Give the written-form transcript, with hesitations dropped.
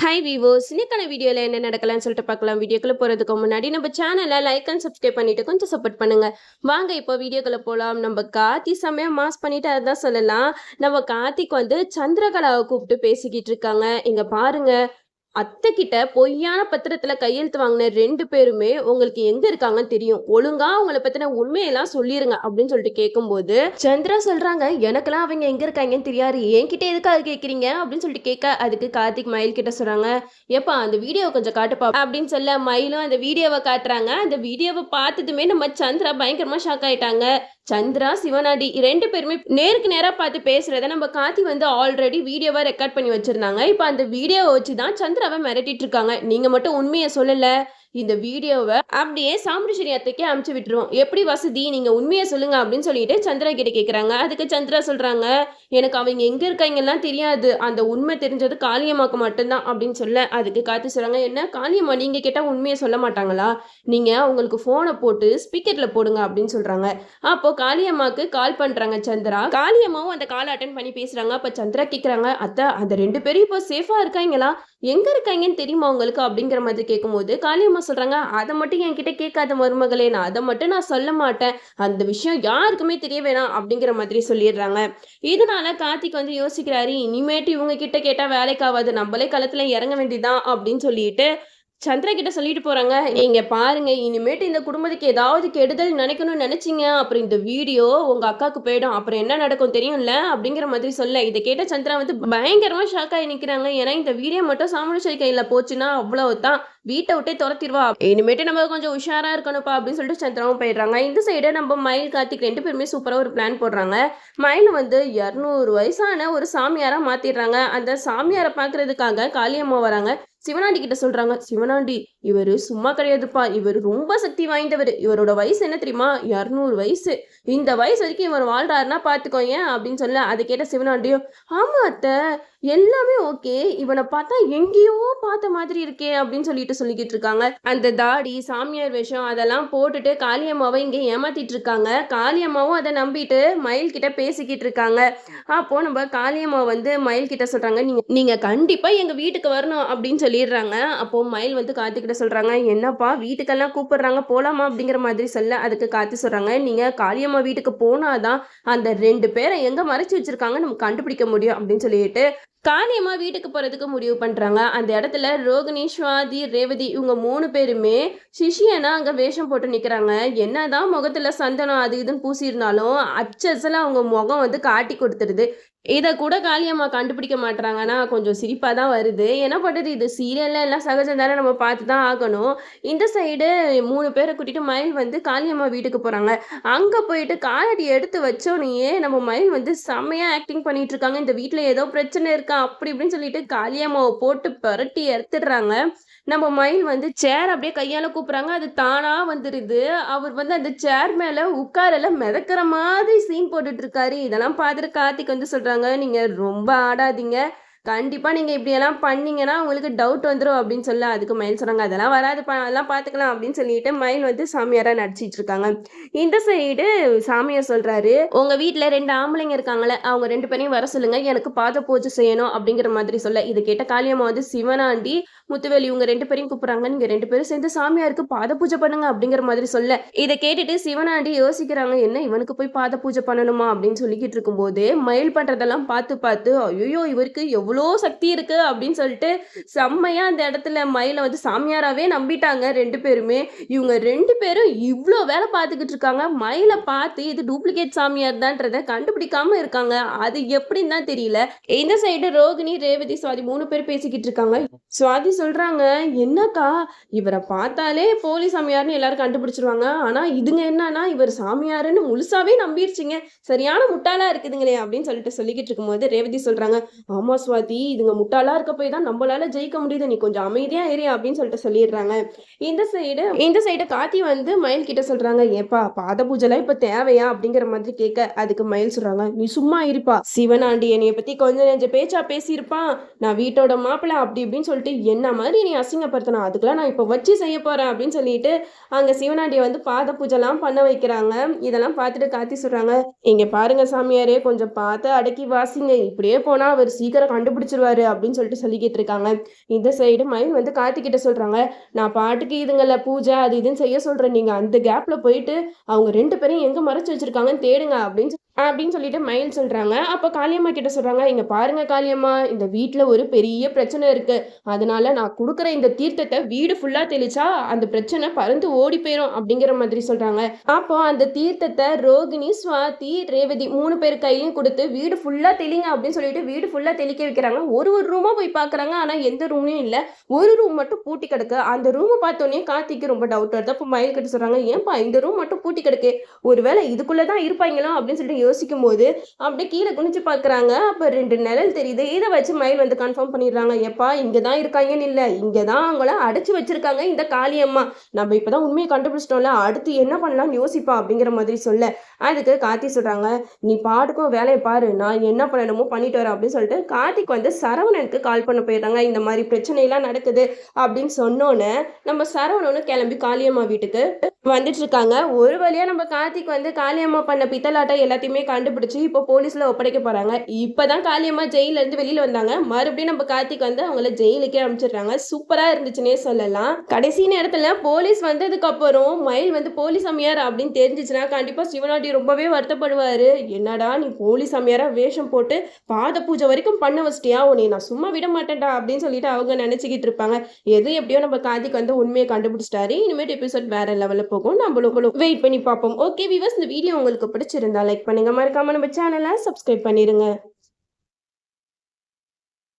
Hi வீவோஸ், இன்னைக்கான வீடியோவில் என்ன நடக்கலாம்னு சொல்லிட்டு பார்க்கலாம். வீடியோக்குள்ள போகிறதுக்கு முன்னாடி நம்ம சேனலை லைக் அண்ட் சப்ஸ்கிரைப் பண்ணிட்டு கொஞ்சம் சப்போர்ட் பண்ணுங்க. வாங்க இப்போ வீடியோக்குள்ள போகலாம். நம்ம கார்த்தி செம்மையாக மாஸ் பண்ணிட்டு அதான் சொல்லலாம். நம்ம கார்த்திக் வந்து சந்திரகலாவை கூப்பிட்டு பேசிக்கிட்டு இருக்காங்க. இங்க பாருங்க, அத்தை கிட்ட பொய்யான பத்திரத்துல கையெழுத்து வாங்கின 2 பேருமே உங்களுக்கு எங்க இருக்காங்கன்னு தெரியும். ஒழுங்கா அவங்கள பத்தின உண்மையெல்லாம் சொல்லிருங்க அப்படின்னு சொல்லிட்டு கேட்கும்போது சந்திரா சொல்றாங்க, எனக்கெல்லாம் அவங்க எங்க இருக்காங்கன்னு தெரியாது, என்கிட்ட எதுக்காக கேக்குறீங்க அப்படின்னு சொல்லிட்டு கேட்க, அதுக்கு கார்த்திக் மயில் கிட்ட சொல்றாங்க, ஏப்பா அந்த வீடியோ கொஞ்சம் காட்டுப்பா அப்படின்னு சொல்ல மயிலும் அந்த வீடியோவை காட்டுறாங்க. அந்த வீடியோவை பார்த்ததுமே நம்ம சந்திரா பயங்கரமா ஷாக் ஆயிட்டாங்க. சந்திரா சிவனாடி 2 பேருமே நேருக்கு நேரா பார்த்து பேசுறத நம்ம கார்த்தி வந்து ஆல்ரெடி வீடியோவா ரெக்கார்ட் பண்ணி வச்சிருந்தாங்க. இப்போ அந்த வீடியோவை வச்சு தான் சந்திராவை மிரட்டிட்டு இருக்காங்க. நீங்க மட்டும் உண்மையை சொல்லல, இந்த வீடியோவை அப்படியே சாமுண்டீஸ்வரி அத்தைக்கே அமுச்சு விட்டுருவோம். எப்படி வசதி, நீங்க உண்மையை சொல்லுங்க அப்படின்னு சொல்லிட்டு சந்திரா கிட்ட கேட்குறாங்க. அதுக்கு சந்திரா சொல்றாங்க, எனக்கு அவங்க எங்க இருக்காங்கலாம் தெரியாது, அந்த உண்மை தெரிஞ்சது காளியம்மாக்கு மட்டும்தான் அப்படின்னு சொல்ல, அதுக்கு காத்து சொல்றாங்க, என்ன காளியம்மா நீங்க கேட்டா உண்மையை சொல்ல மாட்டாங்களா, நீங்க உங்களுக்கு போனை போட்டு ஸ்பீக்கர்ல போடுங்க அப்படின்னு சொல்றாங்க. அப்போ காளியம்மாக்கு கால் பண்றாங்க சந்திரா. காளியம்மாவும் அந்த கால் அட்டன் பண்ணி பேசுறாங்க. அப்ப சந்திரா கேக்குறாங்க, அத்தை அந்த 2 பேரும் இப்போ சேஃபா இருக்காங்களா, எங்க இருக்காங்கன்னு தெரியுமா உங்களுக்கு அப்படிங்கிற மாதிரி கேட்கும்போது காளியம்மா சொல்றாங்க, அதை மட்டும் என்கிட்ட கேட்காத மருமகளே, நான் அதை மட்டும் நான் சொல்ல மாட்டேன், அந்த விஷயம் யாருக்குமே தெரிய வேணாம் அப்படிங்கிற மாதிரி சொல்லிடுறாங்க. இதனால கார்த்திக் வந்து யோசிக்கிறாரு, இனிமேட்டு இவங்க கிட்ட கேட்டா வேலைக்கு ஆகாது, நம்மளே களத்துல இறங்க வேண்டியதான் அப்படின்னு சொல்லிட்டு சந்திரா கிட்ட சொல்லிட்டு போறாங்க, இங்க பாருங்க, இனிமேட்டு இந்த குடும்பத்துக்கு ஏதாவது கெடுதல் நினைக்கணும்னு நினைச்சீங்க, அப்புறம் இந்த வீடியோ உங்க அக்காவுக்கு போயிடும், அப்புறம் என்ன நடக்கும் தெரியும்ல அப்படிங்கிற மாதிரி சொல்ல, இதை கேட்ட சந்திரா வந்து பயங்கரமா ஷாக் ஆகி நிக்கிறாங்க. ஏன்னா இந்த வீடியோ மட்டும் சாமுண்டீஸ்வரி கையில போச்சுன்னா அவ்வளவுதான், வீட்டை விட்டே துரத்திடுவா, இனிமேட்டு நம்ம கொஞ்சம் உஷாரா இருக்கணும்ப்பா அப்படின்னு சொல்லிட்டு சந்திராவும் போயிடுறாங்க. இந்த சைடு நம்ம மயில் கார்த்திக் 2 பேருமே சூப்பரா ஒரு பிளான் போடுறாங்க. மயில் வந்து 200 வயசான ஒரு சாமியாரா மாத்திடுறாங்க. அந்த சாமியாரை பாக்குறதுக்காக காளியம்மா வராங்க. சிவனாண்டி கிட்ட சொல்றாங்க, சிவனாண்டி இவரு சும்மா கிடையாதுப்பா, இவர் ரொம்ப சக்தி வாய்ந்தவர், இவரோட வயசு என்ன தெரியுமா, 200 வயசு, இந்த வயசு வரைக்கும் இவர் வாழ்றாருன்னா பாத்துக்கோங்க அப்படின்னு சொல்ல, அதை கேட்ட சிவனாண்டியும், ஆமா அத்தை எல்லாமே ஓகே, இவனை பார்த்தா எங்கேயோ பார்த்த மாதிரி இருக்கே அப்படின்னு சொல்லிக்கிட்டு இருக்காங்க. அந்த தாடி சாமியார் வேஷம் அதெல்லாம் போட்டுட்டு காளியம்மாவை இங்க ஏமாத்திட்டு இருக்காங்க. காளியம்மாவும் அதை நம்பிட்டு மயில் கிட்ட பேசிக்கிட்டு இருக்காங்க. அப்போ நம்ம காளியம்மா வந்து மயில் கிட்ட சொல்றாங்க, நீங்க கண்டிப்பா எங்க வீட்டுக்கு வரணும் அப்படின்னு சொல்லிடுறாங்க. அப்போ மயில் வந்து கார்த்திகிட்ட சொல்றாங்க, என்னப்பா வீட்டுக்கெல்லாம் கூப்பிடுறாங்க போலாமா அப்படிங்கிற மாதிரி சொல்ல, அதுக்கு கார்த்தி சொல்றாங்க, நீங்க காளியம்மா வீட்டுக்கு போனாதான் அந்த 2 பேரை எங்க மறைச்சு வச்சிருக்காங்க நம்ம கண்டுபிடிக்க முடியும் அப்படின்னு சொல்லிட்டு காளியம்மா வீட்டுக்கு போறதுக்கு முடிவு பண்றாங்க. அந்த இடத்துல ரோகிணி, சுவாதி, ரேவதி இவங்க 3 பேருமே சிஷியனா அங்க வேஷம் போட்டு நிக்கிறாங்க. என்னதான் முகத்துல சந்தனம் அது இதுன்னு பூசியிருந்தாலும் அச்சசல அவங்க முகம் வந்து காட்டி கொடுத்துருது. இதை கூட காளியம்மா கண்டுபிடிக்க மாட்டாங்கன்னா கொஞ்சம் சிரிப்பாக தான் வருது. என்ன பண்ணுறது, இது சீரியல்ல எல்லாம் சகஜம் தானே, நம்ம பார்த்து தான் ஆகணும். இந்த சைடு 3 பேரை கூட்டிட்டு மயில் வந்து காளியம்மா வீட்டுக்கு போகிறாங்க. அங்கே போயிட்டு காலடி எடுத்து வச்சோனையே நம்ம மயில் வந்து செம்மையாக ஆக்டிங் பண்ணிட்டு இருக்காங்க. இந்த வீட்டில் ஏதோ பிரச்சனை இருக்கா அப்படி இப்படின்னு சொல்லிட்டு காளியம்மாவை போட்டு பரட்டி எடுத்துடுறாங்க. நம்ம மயில் வந்து சேர் அப்படியே கையால கூப்பிடுறாங்க, அது தானா வந்துடுது. அவர் வந்து அந்த சேர் மேல உட்காரல மிதக்கிற மாதிரி சீன் போட்டுட்டு இருக்காரு. இதெல்லாம் பார்த்துட்டு கார்த்திக் வந்து சொல்றாங்க, நீங்க ரொம்ப ஆடாதீங்க, கண்டிப்பா நீங்க இப்படியெல்லாம் பண்ணீங்கன்னா உங்களுக்கு டவுட் வந்துடும் அப்படின்னு சொல்ல, அதுக்கு மயில் சொல்றாங்க, அதெல்லாம் வராதுப்பா, அதெல்லாம் பார்த்துக்கலாம் அப்படின்னு சொல்லிட்டு மயில் வந்து சாமியாரா நடிச்சிட்டு இருக்காங்க. இந்த சைடு சாமியார் சொல்றாரு, உங்க வீட்டுல 2 ஆம்பளைங்க இருக்காங்களே, அவங்க 2 பேரையும் வர சொல்லுங்க, எனக்கு பாத பூஜை செய்யணும் அப்படிங்கிற மாதிரி சொல்ல, இது கேட்ட காளியம்மா வந்து சிவனாண்டி, முத்துவேலி இவங்க 2 பேரையும் கூப்பிடுறாங்க, நீங்க 2 பேரும் சேர்ந்து சாமியாருக்கு பாத பூஜை பண்ணுங்க அப்படிங்கிற மாதிரி சொல்ல, இதை கேட்டுட்டு சிவனாண்டி யோசிக்கிறாங்க, என்ன இவனுக்கு போய் பாத பூஜை பண்ணணுமா அப்படின்னு சொல்லிக்கிட்டு இருக்கும்போது மயில் பண்றதெல்லாம் பார்த்து ஐயோ இவருக்கு எவ்வளவு சக்தி இருக்கு அப்படின்னு சொல்லிட்டு செம்மையா அந்த இடத்துல மயிலை வந்து சாமியாராவே நம்பிட்டாங்க 2 பேருமே. இவங்க 2 பேரும் இவ்வளோ வேலை பார்த்துக்கிட்டு இருக்காங்க, மயிலை பார்த்து இது டூப்ளிகேட் சாமியார் தான்றதை கண்டுபிடிக்காம இருக்காங்க. அது எப்படின்னு தான் தெரியல. இந்த சைடு ரோகிணி, ரேவதி, சுவாதி 3 பேர் பேசிக்கிட்டு இருக்காங்க. சுவாதி சொல்றாங்க, என்னக்கா இவரை பார்த்தாலே போலி சாமியார்னு எல்லாரும் கண்டுபிடிச்சிருவாங்க, ஆனா இதுங்க என்னன்னா இவர் சாமியாருன்னு முழுசாவே நம்பிடுச்சுங்க, சரியான முட்டாளா இருக்குதுங்களே அப்படின்னு சொல்லிக்கிட்டு இருக்கும்போது ரேவதி சொல்றாங்க, ஆமா சுவாதி, இதுங்க முட்டாளா இருக்க போய் தான் நம்மளால ஜெயிக்க முடியுது, நீ கொஞ்சம் அமைதியா ஏறி அப்படின்னு சொல்லிடுறாங்க. இந்த சைடு கார்த்தி வந்து மயில் கிட்ட சொல்றாங்க, ஏப்பா பாத பூஜைலாம் இப்ப தேவையா அப்படிங்கிற மாதிரி கேட்க, அதுக்கு மயில் சொல்றாங்க, நீ சும்மா இருப்பா, சிவனாண்டி என்னைய பத்தி கொஞ்சம் நெஞ்ச பேச்சா பேசியிருப்பான், நான் வீட்டோட மாப்பிள்ள அப்படி இப்படின்னு சொல்லிட்டு என்ன மாதிரி நீ அசிங்கப்படுத்தினா, அதுக்கெல்லாம் நான் இப்ப வச்சு செய்ய போறேன் அப்படின்னு சொல்லிட்டு அங்க சிவனாண்டியை வந்து பாத பூஜைலாம் பண்ண வைக்கிறாங்க. இதெல்லாம் பார்த்துட்டு கார்த்தி சொல்றாங்க, இங்க பாருங்க சாமியாரே, கொஞ்சம் பார்த்து அடக்கி வாசிங்க, இப்படியே போனா அவர் சீக்கிரம் கண்டுபிடிச்சு கண்டுபிடிச்சிருவாரு அப்படின்னு சொல்லிட்டு சொல்லிக்கிட்டு இருக்காங்க. இந்த சைடு மயில் வந்து கார்த்திகிட்ட சொல்றாங்க, நான் பாட்டுக்கு இதுங்கள பூஜை அது இதுன்னு செய்ய சொல்றேன், நீங்க அந்த கேப்ல போயிட்டு அவங்க 2 பேரையும் எங்க மறைச்சு வச்சிருக்காங்கன்னு தேடுங்க அப்படின்னு சொல்லிட்டு மயில் சொல்றாங்க. அப்ப காளியம்மா கிட்ட சொல்றாங்க, இங்க பாருங்க காளியம்மா, இந்த வீட்ல ஒரு பெரிய பிரச்சனை இருக்கு. அதனால நான் குடுக்குற இந்த தீர்த்தத்தை வீடு ஃபுல்லா தெளிச்சா அந்த பிரச்சனை பறந்து ஓடி போயிரும் அப்படிங்கிற மாதிரி சொல்றாங்க. அப்போ அந்த தீர்த்தத்தை ரோகிணி, சுவாதி, ரேவதி 3 பேர் கையிலயும் கொடுத்து வீடு ஃபுல்லா தெளிங்க அப்படின்னு சொல்லிட்டு வீடு ஃபுல்லா தெளிக்க வைக்கிறாங்க. ஒரு ரூமா போய் பாக்குறாங்க. ஆனா எந்த ரூம்லயும் இல்ல. ஒரு ரூம் மட்டும் பூட்டி கிடக்கு. அந்த ரூமை பார்த்தோன்னே கார்த்திக்கு ரொம்ப டவுட் வருது. அப்போ மயில் கிட்ட சொல்றாங்க, ஏன்பா இந்த ரூம் மட்டும் பூட்டி கிடக்கு, ஒருவேளை இதுக்குள்ளதான் இருப்பாங்களோ அப்படின்னு சொல்லிட்டு யோசிக்கும் போது அப்படியே கீழே குனிஞ்சு பாக்குறாங்க. அப்ப 2 நிழல் தெரியுது. இதை வச்சு மயில் வந்து கன்ஃபார்ம் பண்ணிடுறாங்க, எப்பா இங்கதான் இருக்காங்கன்னு இல்ல, இங்கதான் அவங்கள அடைச்சு வச்சிருக்காங்க இந்த காளியம்மா. நம்ம இப்பதான் உண்மையை கண்டுபிடிச்சிட்டோம்ல, அடுத்து என்ன பண்ணலாம்னு யோசிப்பா அப்படிங்கிற மாதிரி சொல்ல, அதுக்கு கார்த்தி சொல்றாங்க, நீ பாட்டுக்கும் வேலையை பாரு, நான் என்ன பண்ணணுமோ பண்ணிட்டு வரேன் அப்படின்னு சொல்லிட்டு கார்த்திக் வந்து சரவணனுக்கு கால் பண்ண போயிடுறாங்க. இந்த மாதிரி பிரச்சனை எல்லாம் நடக்குது அப்படின்னு சொன்னோன்னே நம்ம சரவணனும் கிளம்பி காளியம்மா வீட்டுக்கு வந்துட்டு இருக்காங்க. ஒரு வழியா நம்ம கார்த்திக் வந்து காளியம்மா பண்ண பித்தலாட்டம் எல்லாத்தையுமே கண்டுபிடிச்சு இப்போ போலீஸ்ல ஒப்படைக்க போறாங்க. இப்பதான் காளியம்மா ஜெயில இருந்து வெளியில வந்தாங்க. மறுபடியும் நம்ம கார்த்திக் வந்து அவங்கள ஜெயிலுக்கே அனுப்பிச்சிடுறாங்க. சூப்பரா இருந்துச்சுன்னே சொல்லலாம். கடைசி நேரத்துல போலீஸ் வந்ததுக்கு அப்புறம் மயில் வந்து போலீஸ் அம்மையார் அப்படின்னு தெரிஞ்சிச்சுன்னா கண்டிப்பா சிவனாண்டி ரொம்பவே வருத்தப்படுவாரு. என்னடா நீ போலீஸ் அம்மையாரா வேஷம் போட்டு பாத பூஜை வரைக்கும் பண்ண வச்சிட்டியா, உன்னை நான் சும்மா விட மாட்டேன்டா அப்படின்னு சொல்லிட்டு அவங்க நினைச்சுக்கிட்டு இருப்பாங்க. எது எப்படியோ நம்ம கார்த்திக் வந்து உண்மையை கண்டுபிடிச்சிட்டாரு. இனிமேட் எபிசோட் வேற லெவல்ல போகும். நம்மளும் வெயிட் பண்ணி பார்ப்போம். ஓகே வியூவர்ஸ், இந்த வீடியோ உங்களுக்கு பிடிச்சிருந்தா லைக் பண்ணுங்க, மறக்காம நம்ம சேனலை சப்ஸ்கிரைப் பண்ணிருங்க.